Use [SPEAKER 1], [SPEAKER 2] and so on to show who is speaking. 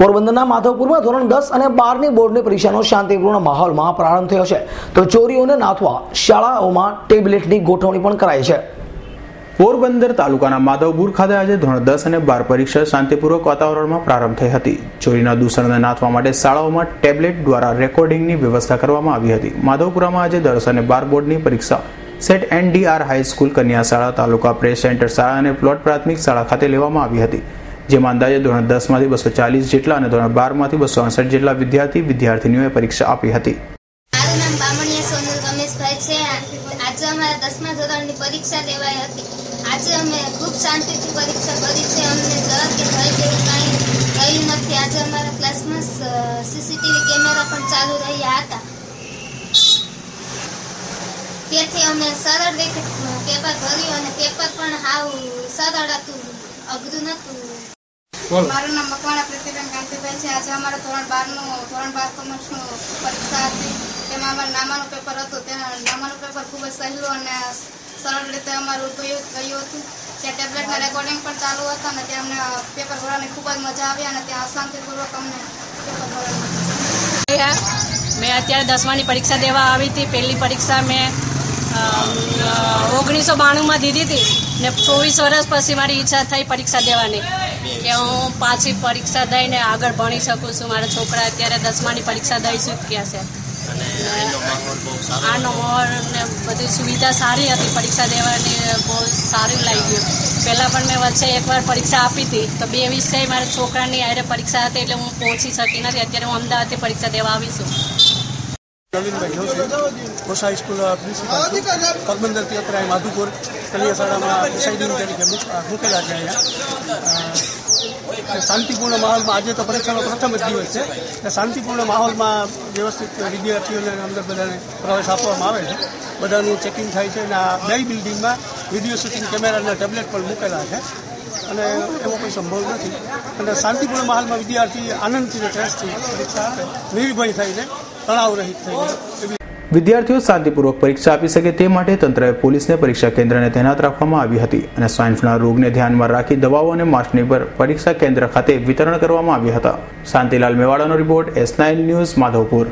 [SPEAKER 1] પોરબંદરના માધવપુરમાં ધોરણ 10 અને 12ની બોર્ડની પરીક્ષાનો શાંતિપૂર્ણ માહોલમાં પ્રારંભ થયો છે, તો ચોરીઓને નાથવા શાળાઓમાં ટેબ્લેટની ગોઠવણી પણ કરાઈ છે.
[SPEAKER 2] પોરબંદર તાલુકાના માધવપુર ખાતે આજે ધોરણ 10 અને 12 પરીક્ષા શાંતિપૂર્વક વાતાવરણમાં પ્રારંભ થઈ હતી. ચોરીના દૂષણને નાથવા માટે શાળાઓમાં ટેબ્લેટ દ્વારા રેકોર્ડિંગની વ્યવસ્થા કરવામાં આવી હતી. માધવપુરામાં આજે 10 અને 12 બોર્ડની પરીક્ષા સેટ NDR હાઈસ્કૂલ, કન્યા શાળા, તાલુકા પ્રેસ સેન્ટર શાળા અને પ્લોટ પ્રાથમિક શાળા ખાતે લેવામાં આવી હતી, જેમાં અંદાજે ધોરણ 10 માંથી 240 જેટલા અને ધોરણ 12 માંથી 268 જેટલા વિદ્યાર્થીઓએ પરીક્ષા આપી હતી.
[SPEAKER 3] મારું નામ બામણીયા સોનલ રમેશભાઈ છે. આજે અમારા 10મા ધોરણની પરીક્ષા લેવાઈ હતી. આજે અમે ખૂબ શાંતિથી પરીક્ષા કરી છે. અમને જરા કે ભય જેવું કાંઈ થયું નથી. આજે અમારા ક્લાસમાં CCTV કેમેરા પણ ચાલુ રહ્યા હતા, તેથી અમે સરળ રીતે પેપર ભર્યું અને પેપર પણ હાવ સરળ હતું, અઘરું નહોતું.
[SPEAKER 4] મારું નામ મકવાણા પ્રતિબેન કાંતિભાઈ છે. આજે અમારા ધોરણ 12 કોમર્સનું પરીક્ષા હતી. તેમાં અમારું નામાનું પેપર હતું. તેના નામાનું પેપર ખૂબ જ સહેલું અને સરળ રીતે અમારું ગયું હતું. ત્યાં ટેબ્લેટના રેકોર્ડિંગ પણ ચાલુ હતા અને ત્યાં અમને પેપર ભરવાની ખૂબ જ મજા આવી અને ત્યાં શાંતિપૂર્વક અમને પેપર ભરવાનું.
[SPEAKER 5] મેં અત્યારે 10માની પરીક્ષા દેવા આવી હતી. પહેલી પરીક્ષા મેં 1992માં દીધી હતી ને 24 વર્ષ પછી મારી ઈચ્છા થઈ પરીક્ષા દેવાની કે હું પાછી પરીક્ષા દઈને આગળ ભણી શકું છું. મારા છોકરા અત્યારે 10માની પરીક્ષા દઈ ચૂક્યા છે. આનો માહોલ ને બધી સુવિધા સારી હતી. પરીક્ષા દેવાની બહુ સારું લાગ્યું. પહેલાં પણ મેં વચ્ચે એકવાર પરીક્ષા આપી હતી, તો 2 વિષય મારા છોકરાની આરે પરીક્ષા હતી એટલે હું પહોંચી શકી નથી. અત્યારે હું અમદાવાદથી પરીક્ષા દેવા આવી છું.
[SPEAKER 6] નવીનભાઈ જોશી, કોસા હાઈસ્કૂલ પ્રિન્સિપાલ છું. પોરબંદરથી અત્યારે માધુપુર કન્યા શાળામાં પ્રિસાઇડિંગ તરીકે મૂકેલા છે. અહીંયા શાંતિપૂર્ણ માહોલમાં આજે તો પરીક્ષાનો પ્રથમ જ દિવસ છે. શાંતિપૂર્ણ માહોલમાં વ્યવસ્થિત વિદ્યાર્થીઓને અંદર બધાને પ્રવેશ આપવામાં આવે છે. બધાનું ચેકિંગ થાય છે અને આ 2 બિલ્ડિંગમાં વિડીયો શૂટિંગ કેમેરાના ટેબ્લેટ પણ મૂકેલા છે અને એવો કોઈ સંભવ નથી. અને શાંતિપૂર્ણ માહોલમાં વિદ્યાર્થી આનંદથી અને ત્રેસથી પરીક્ષા આપે, નિર્ભય થઈને, તણાવ રહિત થઈને.
[SPEAKER 2] વિદ્યાર્થીઓ શાંતિપૂર્વક પરીક્ષા આપી શકે તે માટે તંત્રએ પોલીસને પરીક્ષા કેન્દ્રને તૈનાત રાખવામાં આવી હતી અને સ્વાઇન ફ્લૂના રોગને ધ્યાનમાં રાખી દવાઓ અને માસ્કની પર પરીક્ષા કેન્દ્ર ખાતે વિતરણ કરવામાં આવ્યા હતા. શાંતિલાલ મેવાડાનો રિપોર્ટ, S9 ન્યૂઝ, માધવપુર.